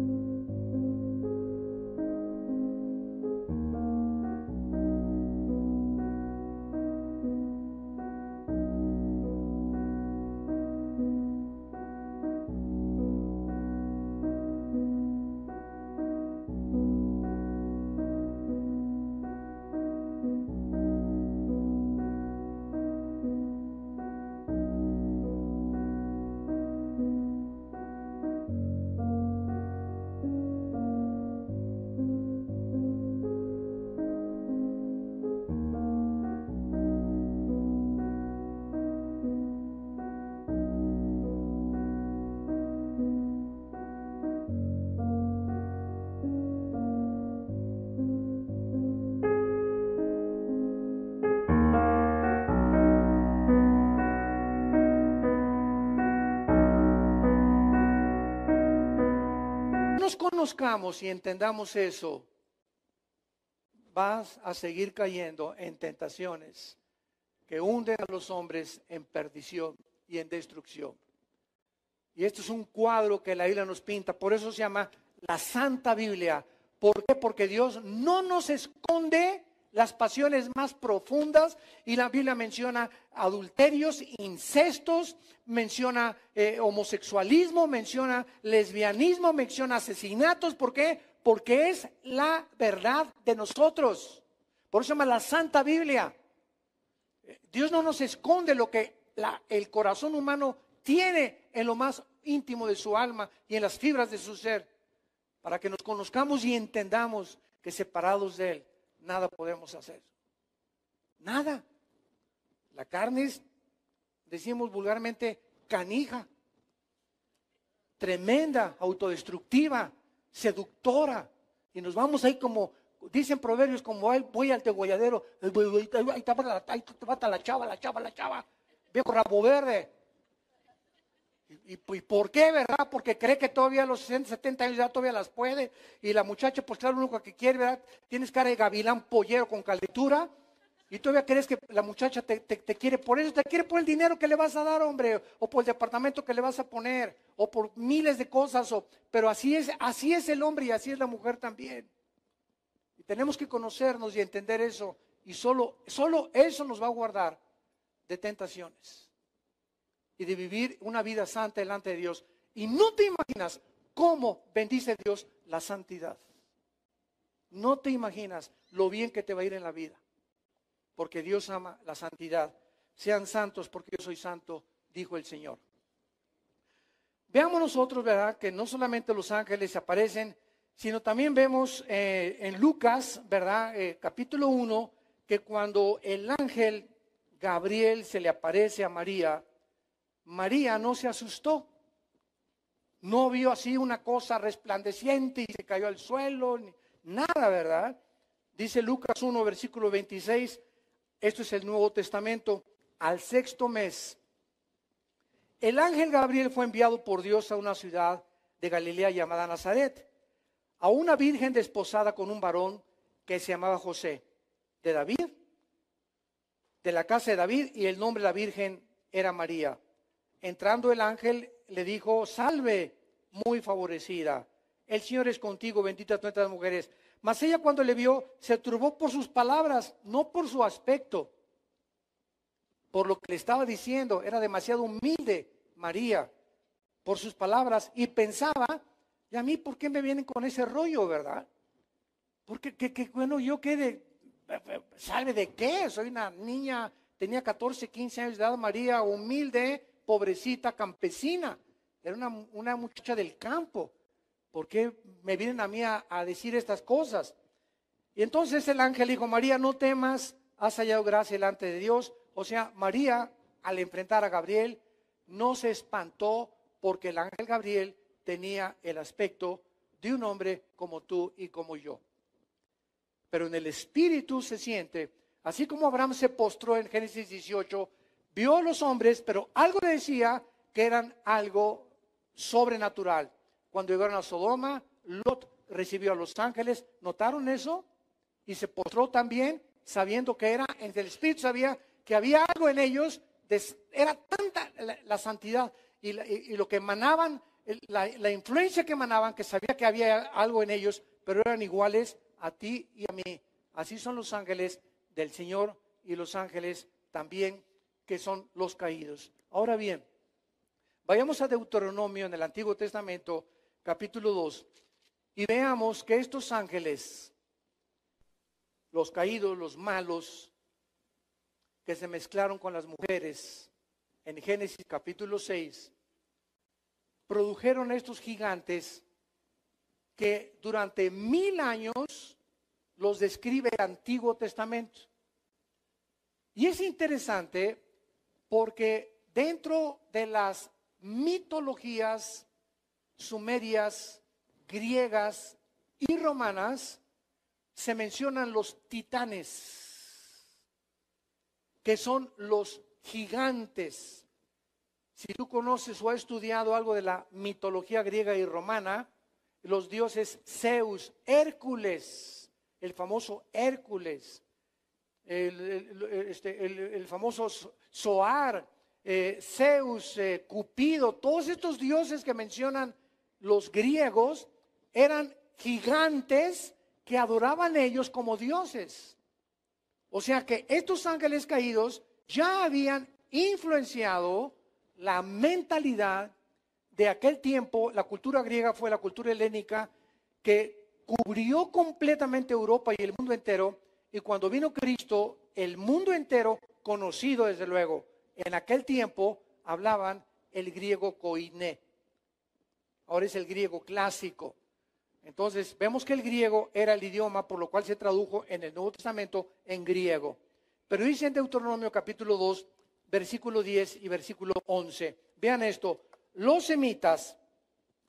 conozcamos y entendamos eso, vas a seguir cayendo en tentaciones que hunden a los hombres en perdición y en destrucción. Y esto es un cuadro que la Biblia nos pinta, por eso se llama la Santa Biblia. ¿Por qué? Porque Dios no nos esconde las pasiones más profundas, y la Biblia menciona adulterios, incestos, menciona homosexualismo, menciona lesbianismo, menciona asesinatos. ¿Por qué? Porque es la verdad de nosotros. Por eso se llama la Santa Biblia. Dios no nos esconde lo que el corazón humano tiene en lo más íntimo de su alma y en las fibras de su ser, para que nos conozcamos y entendamos que separados de Él nada podemos hacer. Nada. La carne es, decimos vulgarmente, canija, tremenda, autodestructiva, seductora. Y nos vamos ahí como, dicen proverbios, como voy al degolladero, ahí te va la chava, viejo rabo verde. ¿Y por qué, verdad? Porque cree que todavía a los 60, 70 años ya todavía las puede. Y la muchacha, pues claro, lo único que quiere, ¿verdad? Tienes cara de gavilán pollero con calentura. Y todavía crees que la muchacha te quiere por eso. Te quiere por el dinero que le vas a dar, hombre. O por el departamento que le vas a poner. O por miles de cosas. Pero así es el hombre y así es la mujer también. Y tenemos que conocernos y entender eso. Y solo eso nos va a guardar de tentaciones y de vivir una vida santa delante de Dios. Y no te imaginas cómo bendice Dios la santidad. No te imaginas lo bien que te va a ir en la vida, porque Dios ama la santidad. Sean santos porque yo soy santo, dijo el Señor. Veamos nosotros, ¿verdad?, que no solamente los ángeles aparecen, sino también vemos en Lucas, ¿verdad?, capítulo 1, que cuando el ángel Gabriel se le aparece a María, María no se asustó, no vio así una cosa resplandeciente y se cayó al suelo, nada, ¿verdad? Dice Lucas 1, versículo 26, esto es el Nuevo Testamento, al 6º mes, el ángel Gabriel fue enviado por Dios a una ciudad de Galilea llamada Nazaret, a una virgen desposada con un varón que se llamaba José, de David, de la casa de David, y el nombre de la virgen era María. Entrando el ángel le dijo: salve, muy favorecida, el Señor es contigo, bendita tú entre las mujeres. Mas ella, cuando le vio, se turbó por sus palabras, no por su aspecto, por lo que le estaba diciendo. Era demasiado humilde María por sus palabras, y pensaba: ¿y a mí por qué me vienen con ese rollo, verdad? Porque bueno, yo ¿sabe de qué? Soy una niña, tenía 14, 15 años de edad, María, humilde, pobrecita, campesina, era una muchacha del campo. ¿Por qué me vienen a mí a decir estas cosas? Y entonces el ángel dijo: María, no temas, has hallado gracia delante de Dios. O sea, María, al enfrentar a Gabriel, no se espantó, porque el ángel Gabriel tenía el aspecto de un hombre como tú y como yo. Pero en el espíritu se siente, así como Abraham se postró en Génesis 18, vio a los hombres, pero algo le decía que eran algo sobrenatural. Cuando llegaron a Sodoma, Lot recibió a los ángeles. ¿Notaron eso? Y se postró también, sabiendo que era, en el espíritu sabía que había algo en ellos. Era tanta la santidad y lo que emanaban, la influencia que emanaban, que sabía que había algo en ellos, pero eran iguales a ti y a mí. Así son los ángeles del Señor, y los ángeles también que son los caídos. Ahora bien, vayamos a Deuteronomio en el Antiguo Testamento, capítulo 2, y veamos que estos ángeles, los caídos, los malos, que se mezclaron con las mujeres, en Génesis capítulo 6, produjeron estos gigantes que durante 1000 años los describe el Antiguo Testamento. Y es interesante porque dentro de las mitologías sumerias, griegas y romanas se mencionan los titanes, que son los gigantes. Si tú conoces o has estudiado algo de la mitología griega y romana, los dioses Zeus, Hércules, el famoso Hércules, el famoso Zoar, Zeus, Cupido, todos estos dioses que mencionan los griegos eran gigantes que adoraban ellos como dioses. O sea que estos ángeles caídos ya habían influenciado la mentalidad de aquel tiempo. La cultura griega fue la cultura helénica que cubrió completamente Europa y el mundo entero. Y cuando vino Cristo, el mundo entero, conocido desde luego, en aquel tiempo hablaban el griego koiné. Ahora es el griego clásico. Entonces vemos que el griego era el idioma por lo cual se tradujo en el Nuevo Testamento en griego. Pero dice en Deuteronomio capítulo 2, versículo 10 y versículo 11. Vean esto. Los semitas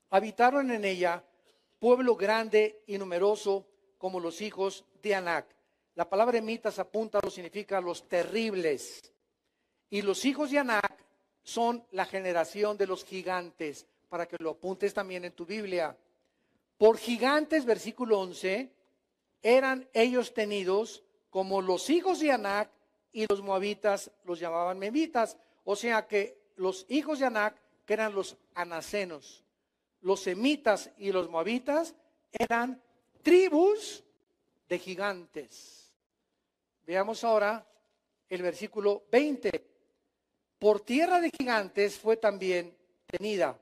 habitaron en ella, pueblo grande y numeroso como los hijos de Anac. La palabra emitas apunta, lo significa los terribles. Y los hijos de Anac son la generación de los gigantes, para que lo apuntes también en tu Biblia. Por gigantes, versículo 11, eran ellos tenidos como los hijos de Anac, y los moabitas los llamaban memitas. O sea que los hijos de Anac, que eran los anacenos, los semitas y los moabitas eran tribus de gigantes. Veamos ahora el versículo 20. Por tierra de gigantes fue también tenida.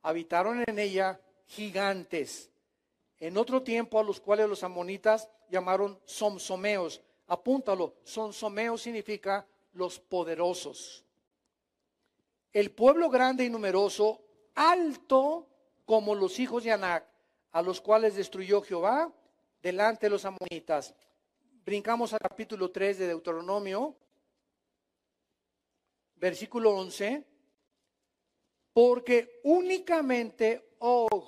Habitaron en ella gigantes. En otro tiempo a los cuales los amonitas llamaron somsomeos. Apúntalo, somsomeos significa los poderosos. El pueblo grande y numeroso, alto como los hijos de Anac, a los cuales destruyó Jehová delante de los amonitas. Brincamos al capítulo 3 de Deuteronomio, versículo 11. Porque únicamente Og,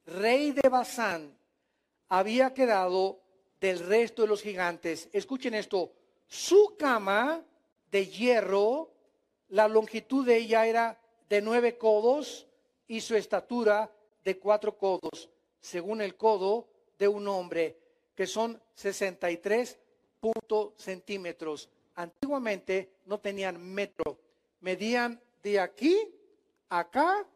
rey de Basán, había quedado del resto de los gigantes. Escuchen esto, su cama de hierro, la longitud de ella era de 9 codos y su estatura de 4 codos, según el codo de un hombre, que son 63 centímetros. Antiguamente no tenían metro, medían de aquí a acá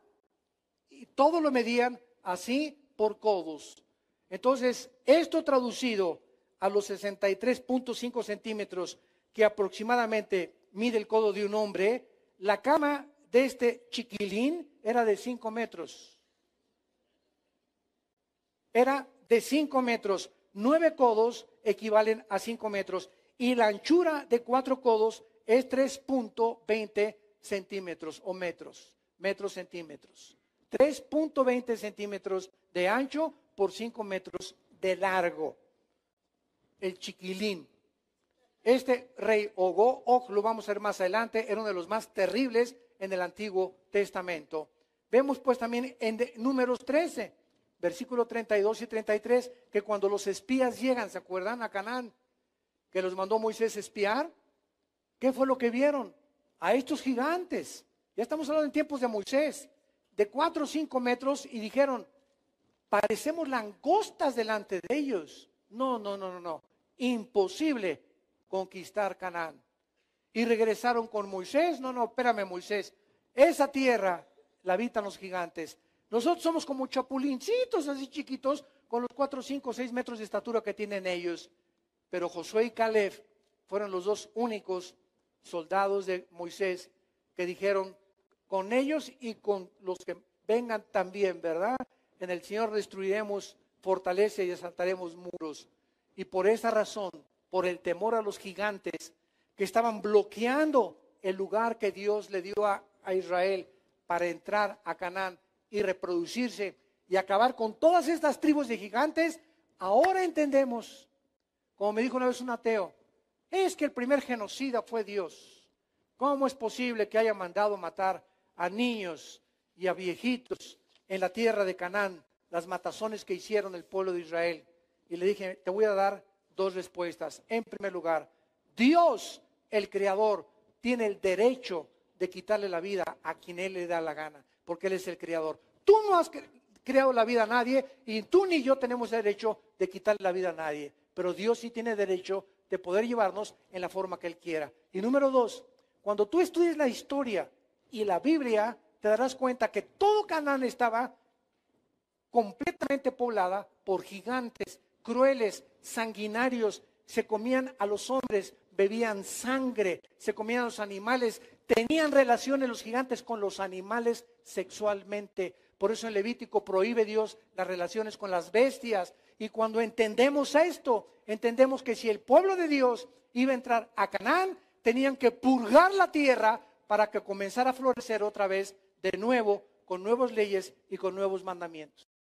y todo lo medían así por codos. Entonces, esto traducido a los 63.5 centímetros que aproximadamente mide el codo de un hombre, la cama de este chiquilín era de 5 metros. Era de 5 metros. 9 codos equivalen a 5 metros. Y la anchura de 4 codos es 3.20 centímetros o metros. Metros centímetros. 3.20 centímetros de ancho por 5 metros de largo. El chiquilín. Este rey Og, lo vamos a ver más adelante, era uno de los más terribles en el Antiguo Testamento. Vemos pues también en Números 13, versículos 32 y 33, que cuando los espías llegan, ¿se acuerdan? A Canaán, que los mandó Moisés espiar. ¿Qué fue lo que vieron? A estos gigantes. Ya estamos hablando en tiempos de Moisés, de 4 o 5 metros, y dijeron, parecemos langostas delante de ellos. No. Imposible conquistar Canaán. Y regresaron con Moisés. No, espérame, Moisés. Esa tierra la habitan los gigantes. Nosotros somos como chapulincitos así chiquitos, con los 4, 5, 6 metros de estatura que tienen ellos. Pero Josué y Caleb fueron los dos únicos soldados de Moisés que dijeron, con ellos y con los que vengan también, ¿verdad? En el Señor destruiremos fortaleza y asaltaremos muros. Y por esa razón, por el temor a los gigantes que estaban bloqueando el lugar que Dios le dio a Israel para entrar a Canaán y reproducirse y acabar con todas estas tribus de gigantes, ahora entendemos, como me dijo una vez un ateo, es que el primer genocida fue Dios. ¿Cómo es posible que haya mandado matar a niños y a viejitos en la tierra de Canaán, las matazones que hicieron el pueblo de Israel? Y le dije, te voy a dar 2 respuestas. En primer lugar, Dios, el Creador, tiene el derecho de quitarle la vida a quien Él le da la gana, porque Él es el Creador. Tú no has creado la vida a nadie y tú ni yo tenemos derecho de quitarle la vida a nadie. Pero Dios sí tiene derecho de poder llevarnos en la forma que Él quiera. Y número 2, cuando tú estudies la historia y la Biblia, te darás cuenta que todo Canaán estaba completamente poblada por gigantes crueles, sanguinarios, se comían a los hombres, bebían sangre, se comían a los animales, tenían relaciones los gigantes con los animales sexualmente. Por eso en Levítico prohíbe Dios las relaciones con las bestias. Y cuando entendemos esto, entendemos que si el pueblo de Dios iba a entrar a Canaán, tenían que purgar la tierra para que comenzara a florecer otra vez de nuevo, con nuevas leyes y con nuevos mandamientos.